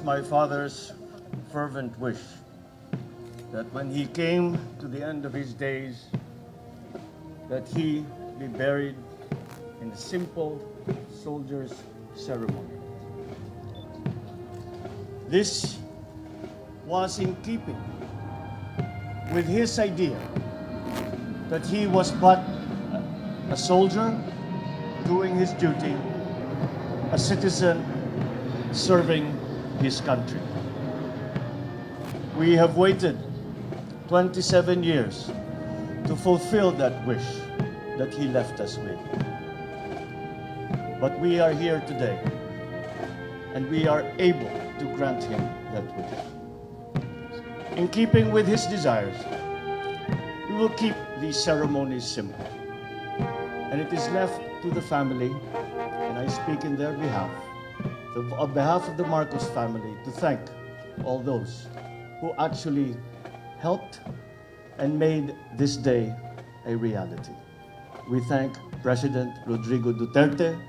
my father's fervent wish that when he came to the end of his days, that he be buried in a simple soldier's ceremony. This was in keeping with his idea that he was but a soldier doing his duty, a citizen serving his country. We have waited 27 years to fulfill that wish that he left us with. But we are here today, and we are able to grant him that wish. In keeping with his desires, we will keep these ceremonies simple. And it is left to the family, and I speak in their behalf, on behalf of the Marcos family, to thank all those who actually helped and made this day a reality. We thank President Rodrigo Duterte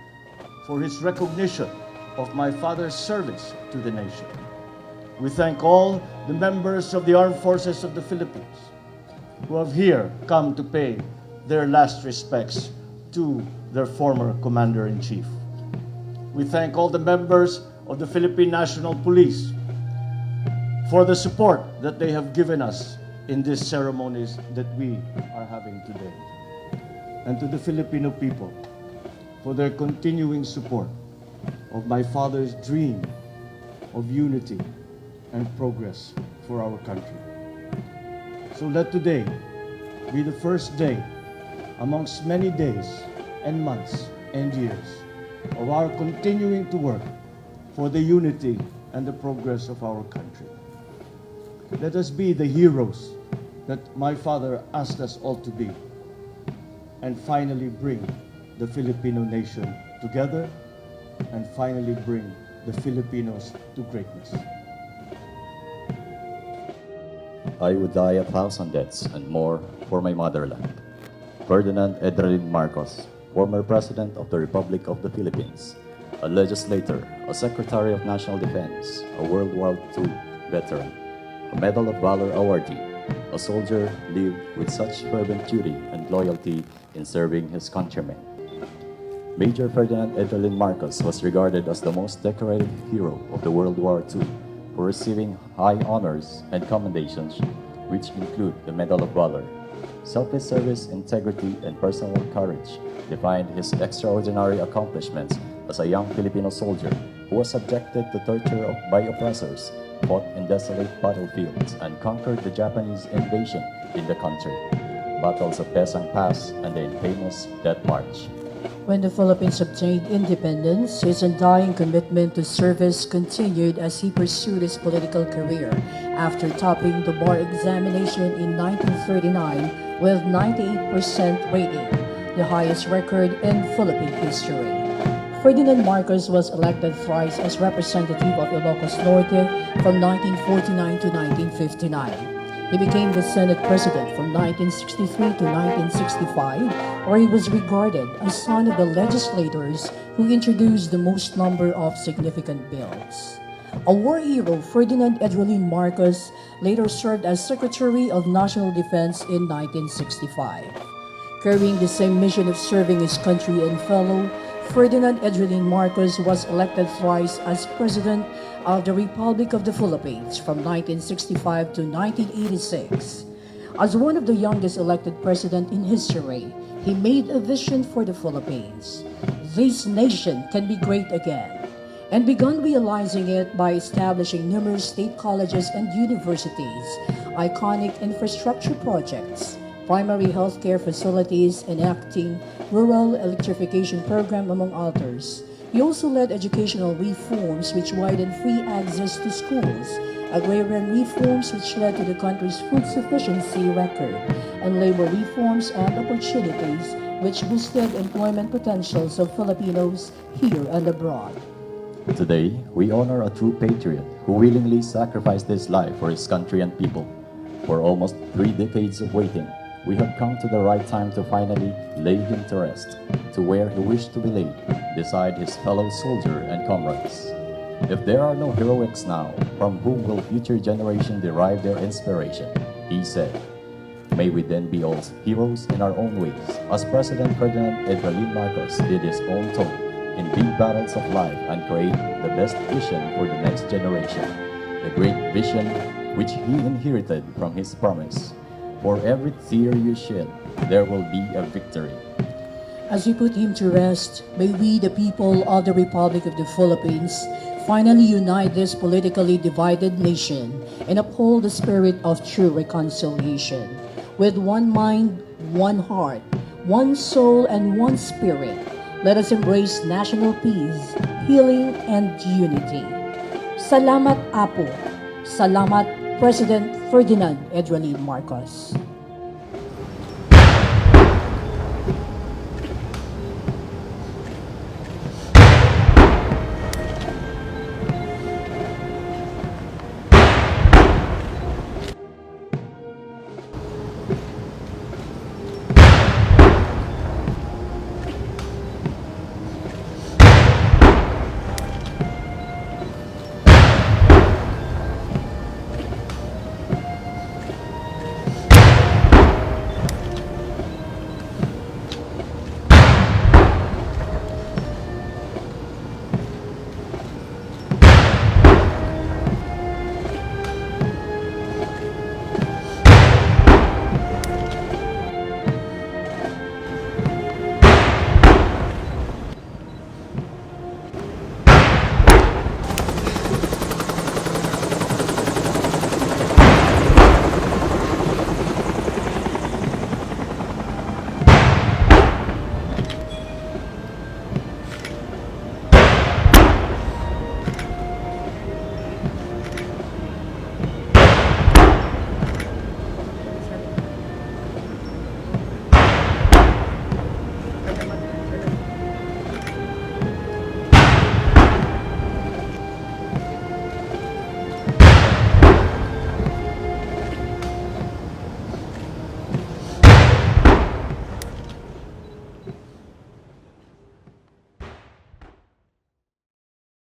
for his recognition of my father's service to the nation. We thank all the members of the Armed Forces of the Philippines who have here come to pay their last respects to their former Commander-in-Chief. We thank all the members of the Philippine National Police for the support that they have given us in these ceremonies that we are having today. And to the Filipino people for their continuing support of my father's dream of unity and progress for our country. So let today be the first day amongst many days and months and years of our continuing to work for the unity and the progress of our country. Let us be the heroes that my father asked us all to be, and finally bring the Filipino nation together, and finally bring the Filipinos to greatness. I would die 1,000 deaths and more for my motherland. Ferdinand E. Marcos, former President of the Republic of the Philippines, a legislator, a Secretary of National Defense, a World War II veteran, a Medal of Valor awardee, a soldier lived with such fervent duty and loyalty in serving his countrymen. Major Ferdinand E. Marcos was regarded as the most decorated hero of the World War II for receiving high honors and commendations, which include the Medal of Valor. Selfless service, integrity, and personal courage defined his extraordinary accomplishments as a young Filipino soldier who was subjected to torture by oppressors, fought in desolate battlefields, and conquered the Japanese invasion in the country. Battles of Pesang Pass and the infamous Death March. When the Philippines obtained independence, his undying commitment to service continued as he pursued his political career after topping the bar examination in 1939 with 98% rating, the highest record in Philippine history. Ferdinand Marcos was elected thrice as representative of Ilocos Norte from 1949 to 1959. He became the Senate President from 1963 to 1965, where he was regarded as one of the legislators who introduced the most number of significant bills. A war hero, Ferdinand E. Marcos later served as Secretary of National Defense in 1965. Carrying the same mission of serving his country and fellow, Ferdinand E. Marcos was elected thrice as President of the Republic of the Philippines from 1965 to 1986. As one of the youngest elected president in history, he made a vision for the Philippines. This nation can be great again, and began realizing it by establishing numerous state colleges and universities, iconic infrastructure projects, primary healthcare facilities, enacting rural electrification program, among others. He also led educational reforms which widened free access to schools, agrarian reforms which led to the country's food sufficiency record, and labor reforms and opportunities which boosted employment potentials of Filipinos here and abroad. Today, we honor a true patriot who willingly sacrificed his life for his country and people. For almost 3 decades of waiting, we have come to the right time to finally lay him to rest, to where he wished to be laid, beside his fellow soldier and comrades. If there are no heroics now, from whom will future generations derive their inspiration? He said. May we then be all heroes in our own ways, as President Ferdinand E. Marcos did his own toll in big battles of life and create the best vision for the next generation, the great vision which he inherited from his promise. For every tear you shed, there will be a victory. As we put him to rest, may we, the people of the Republic of the Philippines, finally unite this politically divided nation and uphold the spirit of true reconciliation. With one mind, one heart, one soul, and one spirit, let us embrace national peace, healing, and unity. Salamat, Apo. Salamat, President Ferdinand E. Marcos.